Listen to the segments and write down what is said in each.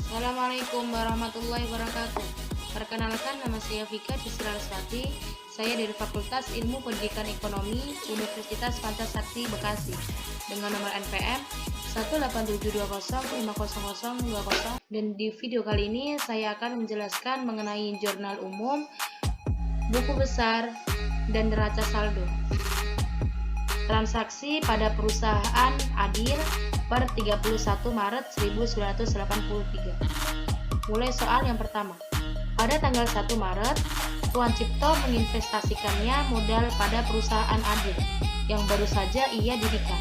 Assalamualaikum warahmatullahi wabarakatuh. Perkenalkan, nama saya Vika Disraraswati. Saya dari Fakultas Ilmu Pendidikan Ekonomi Universitas Pancasakti Bekasi dengan nomor NPM 18720500020. Dan di video kali ini saya akan menjelaskan mengenai jurnal umum, buku besar, dan neraca saldo. Transaksi pada perusahaan adil per 31 Maret 1983. Mulai soal yang pertama. Pada tanggal 1 Maret, Tuan Cipto menginvestasikannya modal pada perusahaan adil yang baru saja ia dirikan.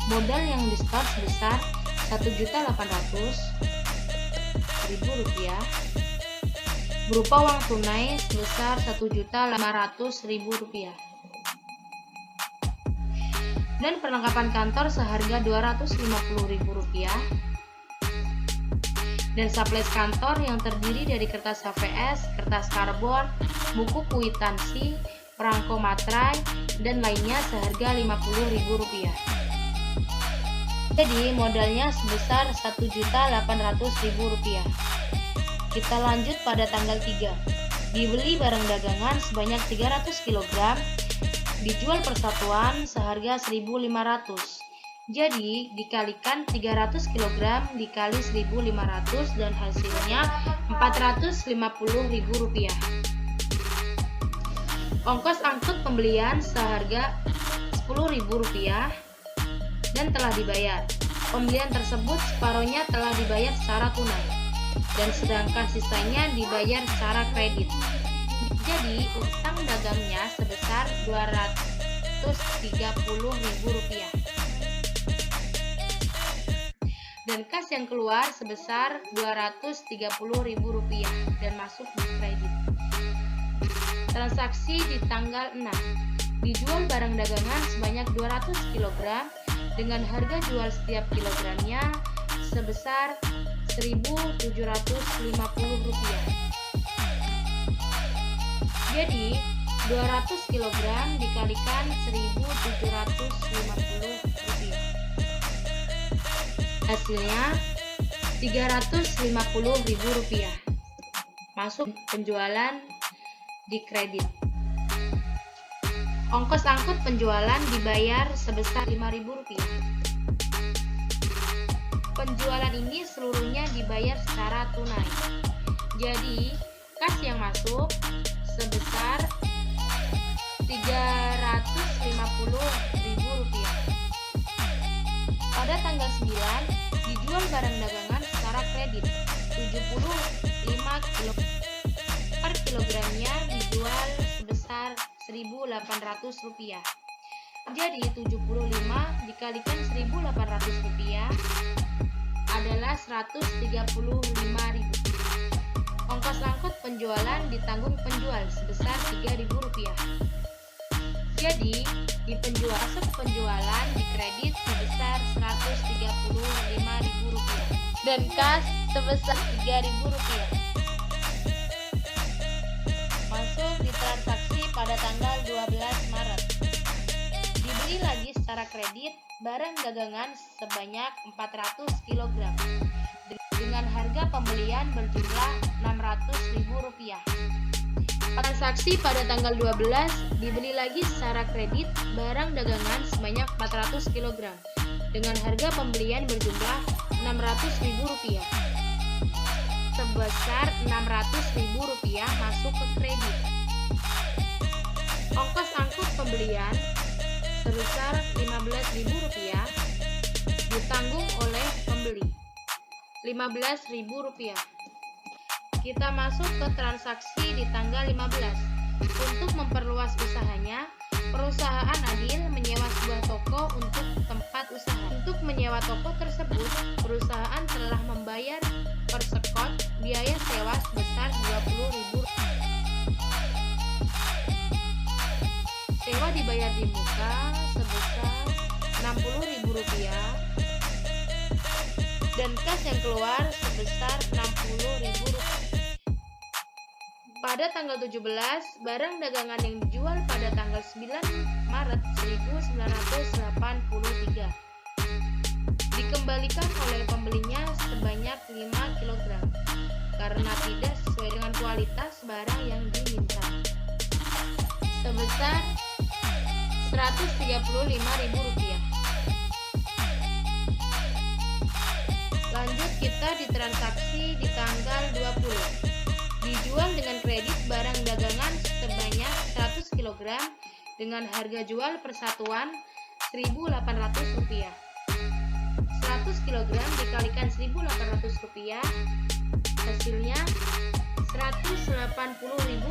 Modal yang disetor sebesar Rp1.800.000 berupa uang tunai sebesar Rp1.500.000 dan perlengkapan kantor seharga Rp250.000 dan supplies kantor yang terdiri dari kertas HVS, kertas karbon, buku kwitansi, perangko materai, dan lainnya seharga Rp50.000. Jadi modalnya sebesar Rp1.800.000. Kita lanjut pada tanggal 3. Dibeli barang dagangan sebanyak 300 kg, dijual persatuan seharga Rp1.500. Jadi dikalikan 300 kg dikali 1.500 dan hasilnya Rp450.000. Ongkos angkut pembelian seharga Rp10.000 dan telah dibayar. Pembelian tersebut separuhnya telah dibayar secara tunai dan sedangkan sisanya dibayar secara kredit. Jadi utang dagangnya sebesar Rp230.000 dan kas yang keluar sebesar Rp230.000 dan masuk di kredit. Transaksi di tanggal 6. Dijual barang dagangan sebanyak 200 kg dengan harga jual setiap kilogramnya sebesar Rp1.750. Jadi 200 kg dikalikan Rp1.750. Hasilnya Rp350.000. Masuk penjualan di kredit. Ongkos angkut penjualan dibayar sebesar Rp5.000. Penjualan ini seluruhnya dibayar secara tunai. Jadi kas yang masuk sebesar Rp350.000. Pada tanggal 9, dijual barang dagangan secara kredit 75 kg. Per kilogramnya dijual sebesar Rp1.800. Jadi 75 dikalikan Rp1.800 adalah Rp135.000. Ongkos angkut penjualan ditanggung penjual sebesar Rp3.000. Jadi di masuk penjualan di kredit sebesar Rp135.000 dan kas sebesar Rp3.000. Masuk di transaksi pada tanggal 12 Maret. Dibeli lagi secara kredit barang dagangan sebanyak 400 kg dengan harga pembelian berjumlah Rp600.000. Transaksi pada tanggal 12 dibeli lagi secara kredit barang dagangan sebanyak 400 kg dengan harga pembelian berjumlah Rp600.000 sebesar Rp600.000 masuk ke kredit. Ongkos angkut pembelian sebesar Rp15.000 ditanggung oleh pembeli Rp15.000. Kita masuk ke transaksi di tanggal 15. Untuk memperluas usahanya, perusahaan adil menyewa sebuah toko untuk tempat usaha. Untuk menyewa toko tersebut, perusahaan telah membayar per sekot biaya sewa sebesar Rp20.000. Sewa dibayar di muka sebesar Rp60.000 dan kas yang keluar sebesar Rp60.000. Pada tanggal 17, barang dagangan yang dijual pada tanggal 9 Maret 1983 dikembalikan oleh pembelinya sebanyak 5 kg. karena tidak sesuai dengan kualitas barang yang diminta sebesar Rp135.000. Lanjut, kita di transaksi di tanggal 20. Dijual dengan kredit barang dagangan sebanyak 100 kg dengan harga jual persatuan Rp1.800. 100 kg dikalikan Rp1.800 hasilnya Rp180.000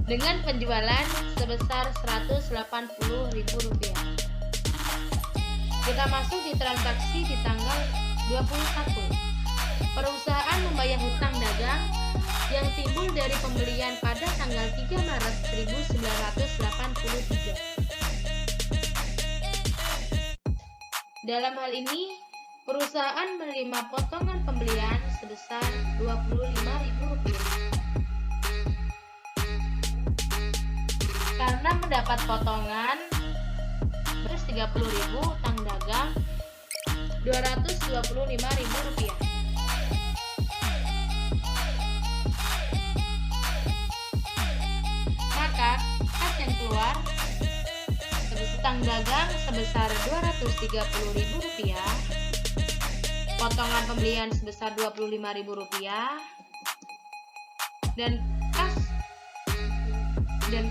dengan penjualan sebesar Rp180.000. Kita masuk di transaksi di tanggal 21. Perusahaan membayar hutang dagang yang timbul dari pembelian pada tanggal 3 Maret 1983. Dalam hal ini, perusahaan menerima potongan pembelian sebesar Rp25.000. Karena mendapat potongan Rp130.000, utang dagang Rp225.000. Maka kas yang keluar utang dagang sebesar Rp230.000, potongan pembelian sebesar Rp25.000, dan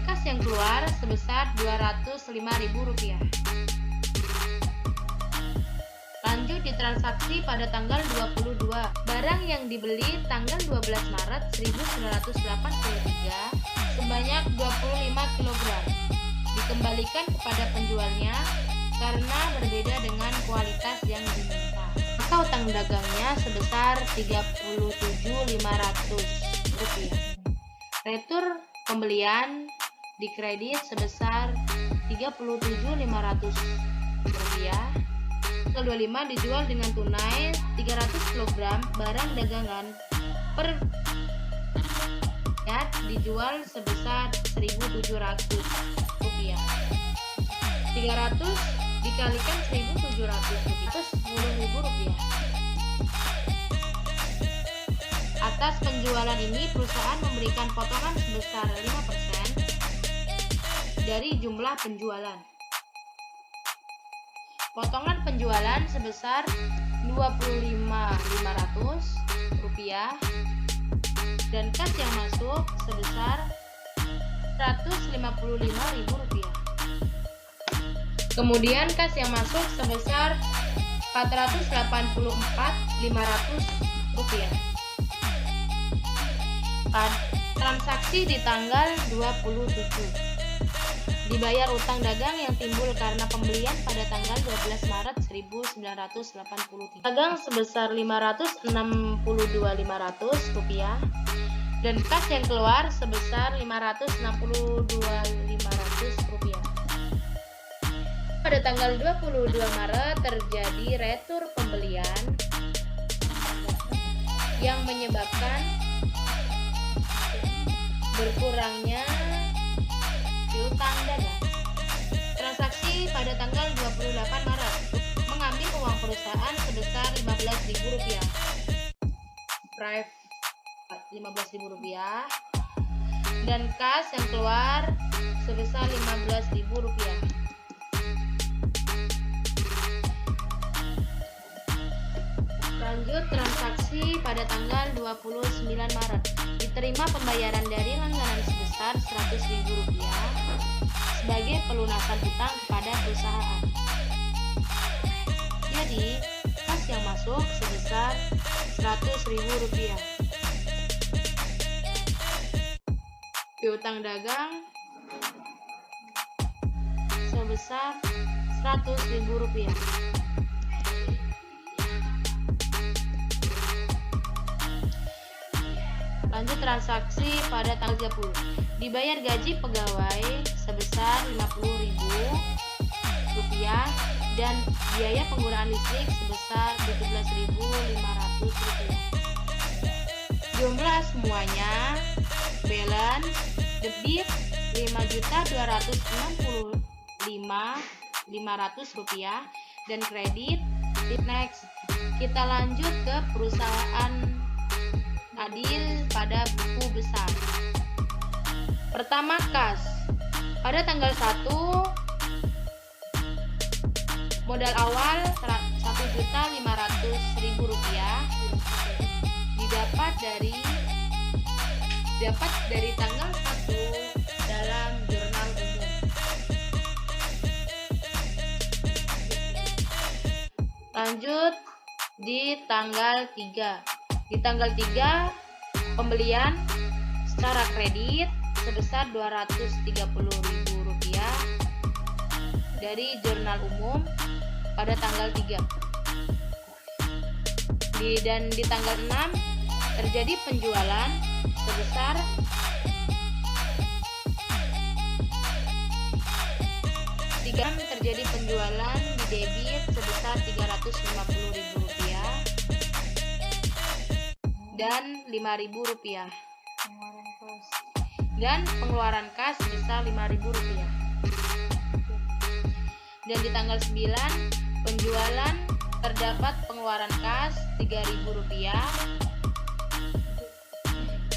kas yang keluar sebesar Rp205.000. Lanjut di transaksi pada tanggal 22. Barang yang dibeli tanggal 12 Maret 1983 sebanyak 25 kg dikembalikan kepada penjualnya karena berbeda dengan kualitas yang diminta. Maka utang dagangnya sebesar Rp37.500. Retur pembelian dikredit sebesar Rp37.500. Tanggal 25 dijual dengan tunai 300 kg barang dagangan per dijual sebesar Rp1.700. 300 dikalikan Rp1.700, Rp10.000. Atas penjualan ini perusahaan memberikan potongan sebesar 5% dari jumlah penjualan. Potongan penjualan sebesar Rp25.500 dan kas yang masuk sebesar Rp155.000. Kemudian kas yang masuk sebesar Rp484.500. Transaksi di tanggal 27. Dibayar utang dagang yang timbul karena pembelian pada tanggal 12 Maret 1983. Dagang sebesar Rp562.500 dan kas yang keluar sebesar Rp562.500. Pada tanggal 22 Maret terjadi retur pembelian yang menyebabkan berkurangnya piutang dagang. Transaksi pada tanggal 28 Maret mengambil uang perusahaan sebesar Rp15.000. Private Rp15.000 dan kas yang keluar sebesar Rp15.000. Lanjut transaksi pada tanggal 29 Maret. Diterima pembayaran dari langganan sebesar Rp100.000 sebagai pelunasan hutang kepada perusahaan. Jadi, kas yang masuk sebesar Rp100.000. Piutang dagang sebesar Rp100.000. Lanjut transaksi pada tanggal 30. Dibayar gaji pegawai sebesar Rp50.000 dan biaya penggunaan listrik sebesar Rp17.500. Jumlah semuanya balance debit Rp5.265.500 dan kredit. Next, kita lanjut ke perusahaan adil pada buku besar. Pertama, kas. Pada tanggal 1, modal awal Rp1.500.000 didapat dari tanggal 1 dalam jurnal umum. Lanjut di tanggal 3. Di tanggal 3, pembelian secara kredit sebesar Rp230.000 dari jurnal umum pada tanggal 3. Dan di tanggal 6 terjadi penjualan sebesar terjadi penjualan di debit sebesar Rp350.000 dan Rp5.000, dan pengeluaran kas sebesar Rp5.000. Dan di tanggal 9 penjualan terdapat pengeluaran kas Rp3.000,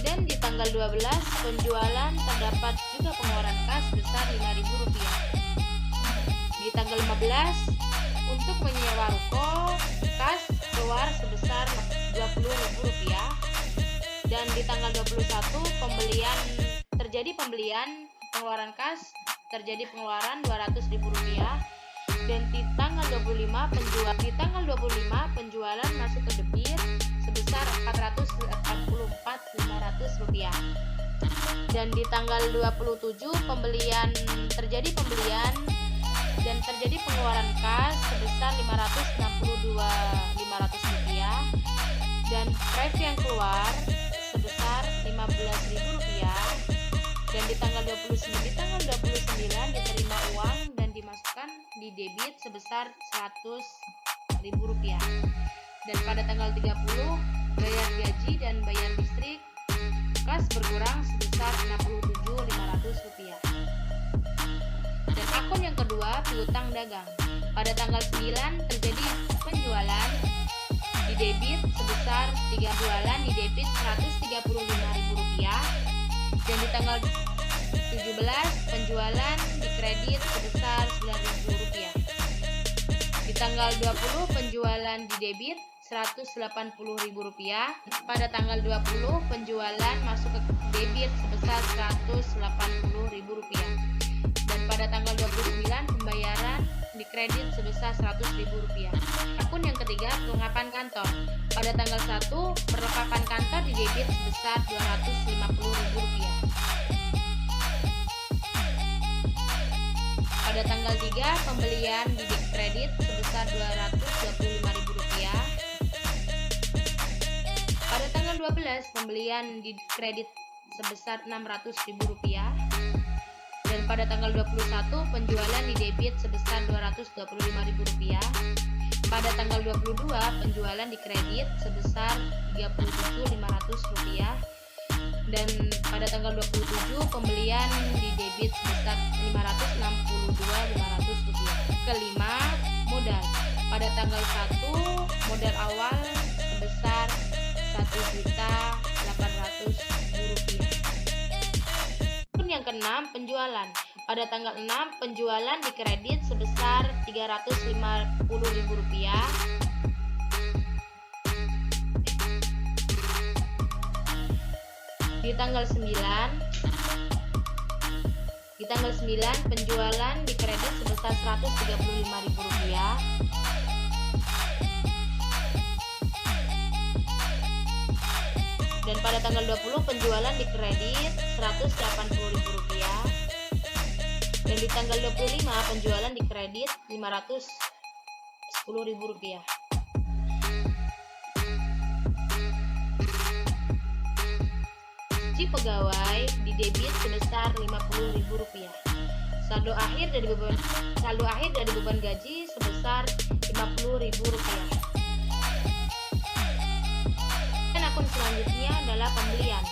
dan di tanggal 12 penjualan terdapat juga pengeluaran kas sebesar Rp5.000. Di tanggal 15 untuk menyewa ruko, kas keluar sebesar Rp20.000, dan di tanggal 21 terjadi pembelian, pengeluaran kas terjadi pengeluaran Rp200.000, dan di tanggal 25 penjualan masuk ke debit sebesar Rp444.500, dan di tanggal 27 terjadi pembelian dan terjadi pengeluaran kas sebesar Rp562.500, dan price yang keluar sebesar Rp15.000, dan di tanggal 29 diterima uang dan dimasukkan di debit sebesar Rp100.000, dan pada tanggal 30 bayar gaji dan bayar listrik, kas berkurang sebesar Rp67.500. Dan akun yang kedua, piutang dagang. Pada tanggal 9 terjadi penjualan di debit sebesar 3 bulan di debit Rp135.000, dan di tanggal 17 penjualan di kredit sebesar Rp9.000. Di tanggal 20 penjualan di debit Rp180.000. Pada tanggal 20 penjualan masuk ke debit sebesar Rp180.000, dan pada tanggal 29 pembayaran di kredit sebesar Rp100.000. Akun yang ketiga, perlengkapan kantor. Pada tanggal 1 perlengkapan kantor di debit sebesar Rp250.000. Pada tanggal 3 pembelian di kredit sebesar Rp225.000. Pada tanggal 12 pembelian di kredit sebesar Rp600.000, dan pada tanggal 21 penjualan di debit sebesar Rp225.000. Pada tanggal 22 penjualan di kredit sebesar Rp37.500, dan pada tanggal 27 pembelian di debit sebesar Rp562.500. Kelima, modal. Pada tanggal 1 modal awal sebesar Rp1.800.000. Yang keenam, penjualan. Pada tanggal 6 penjualan di kredit sebesar Rp350.000. Di tanggal 9 penjualan di kredit sebesar Rp135.000. Dan pada tanggal 20 penjualan di kredit Rp180.000. Dan di tanggal 25 penjualan di kredit Rp510.000. Gaji pegawai di debit sebesar Rp50.000. Saldo akhir dari beban gaji sebesar Rp50.000. Akun selanjutnya adalah pembelian.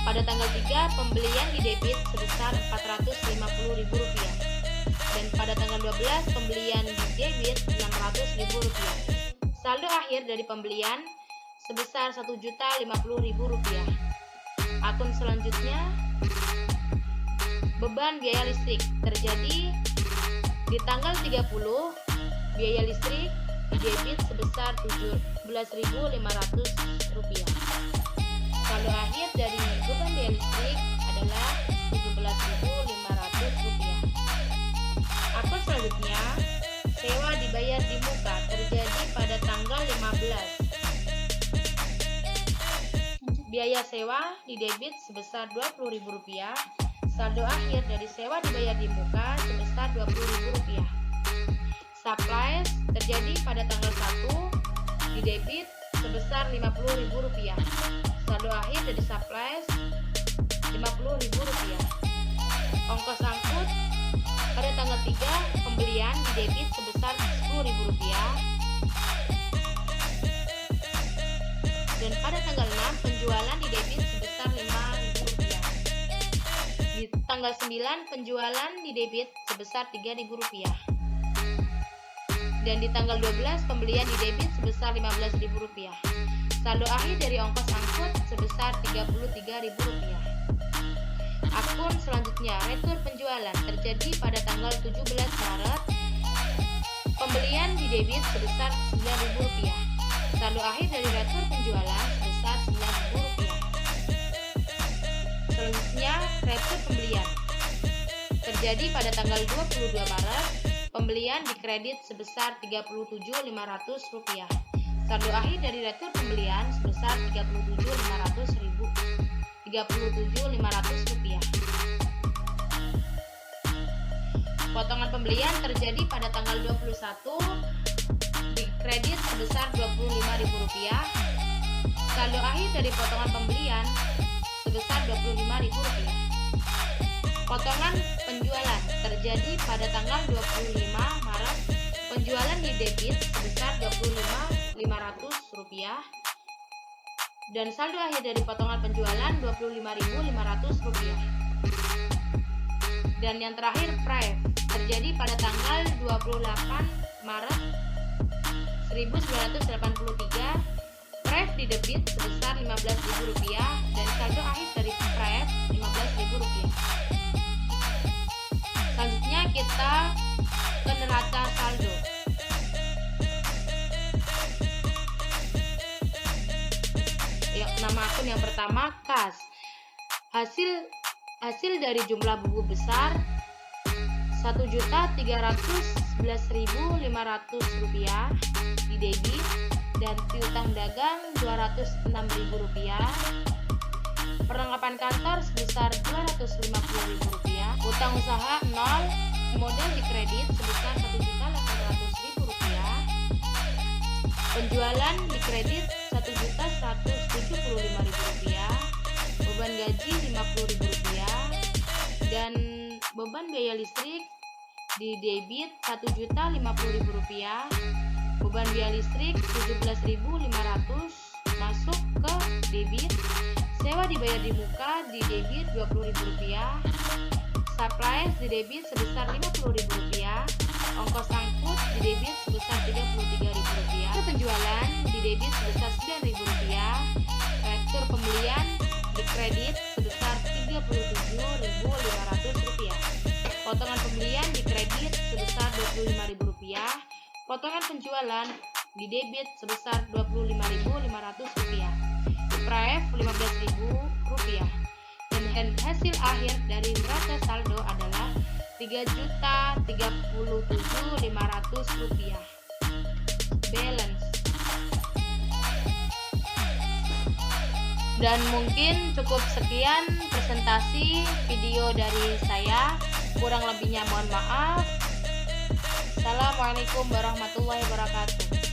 Pada tanggal 3 pembelian di debit sebesar Rp450.000, dan pada tanggal 12 pembelian di debit Rp600.000. Saldo akhir dari pembelian sebesar Rp1.050.000. Akun selanjutnya, beban biaya listrik terjadi di tanggal 30, biaya listrik didebit sebesar Rp17.500. Saldo akhir dari beban biaya listrik adalah Rp17.500. Akun selanjutnya, sewa dibayar di muka terjadi pada tanggal 15. Biaya sewa didebit sebesar Rp20.000. Saldo akhir dari sewa dibayar di muka sebesar Rp20.000. Supplies terjadi pada tanggal 1, didebit sebesar Rp50.000. Saldo akhir dari supplies Rp50.000. Ongkos angkut pada tanggal 3, pembelian didebit sebesar Rp10.000. Dan pada tanggal 6, penjualan didebit sebesar Rp5.000. Di tanggal 9, penjualan didebit sebesar Rp3.000. Dan di tanggal 12, pembelian didebit sebesar Rp15.000. Saldo akhir dari ongkos angkut sebesar Rp33.000. Akun selanjutnya, retur penjualan terjadi pada tanggal 17 Maret. Pembelian didebit sebesar Rp9.000. Saldo akhir dari retur penjualan sebesar Rp9.000. Selanjutnya, retur pembelian terjadi pada tanggal 22 Maret. Pembelian dikredit sebesar Rp37.500. Saldo akhir dari retur pembelian sebesar Rp37.500. Potongan pembelian terjadi pada tanggal 21, dikredit sebesar Rp25.000. Saldo akhir dari potongan pembelian sebesar Rp25.000. Potongan penjualan terjadi pada tanggal 25 Maret. Penjualan didebit sebesar Rp25.500 dan saldo akhir dari potongan penjualan Rp25.500. Dan yang terakhir, price terjadi pada tanggal 28 Maret 1983. Price didebit sebesar Rp15.000 dan saldo akhir dari price Rp15.000. Selanjutnya kita ke neraca saldo. Ya, nama akun yang pertama kas. Hasil dari jumlah buku besar Rp1.311.500 didebit dan piutang dagang Rp206.000. Perlengkapan kantor sebesar Rp250.000. Utang usaha 0. Modal dikredit sebesar Rp1.800.000. Penjualan dikredit Rp1.175.000. Beban gaji Rp50.000 dan beban biaya listrik didebit Rp1.050.000. Beban biaya listrik Rp17.500 masuk ke debit. Sewa dibayar di muka didebit Rp20.000. Supplies didebit sebesar Rp50.000. Ongkos angkut didebit sebesar Rp33.000. Penjualan didebit sebesar Rp9.000. Retur pembelian dikredit sebesar Rp37.500. Potongan pembelian dikredit sebesar Rp25.000. Potongan penjualan didebit sebesar Rp25.500. Price Rp15.000. Dan hasil akhir dari neraca saldo adalah Rp3.037.500. Balance. Dan mungkin cukup sekian presentasi video dari saya. Kurang lebihnya mohon maaf. Assalamualaikum warahmatullahi wabarakatuh.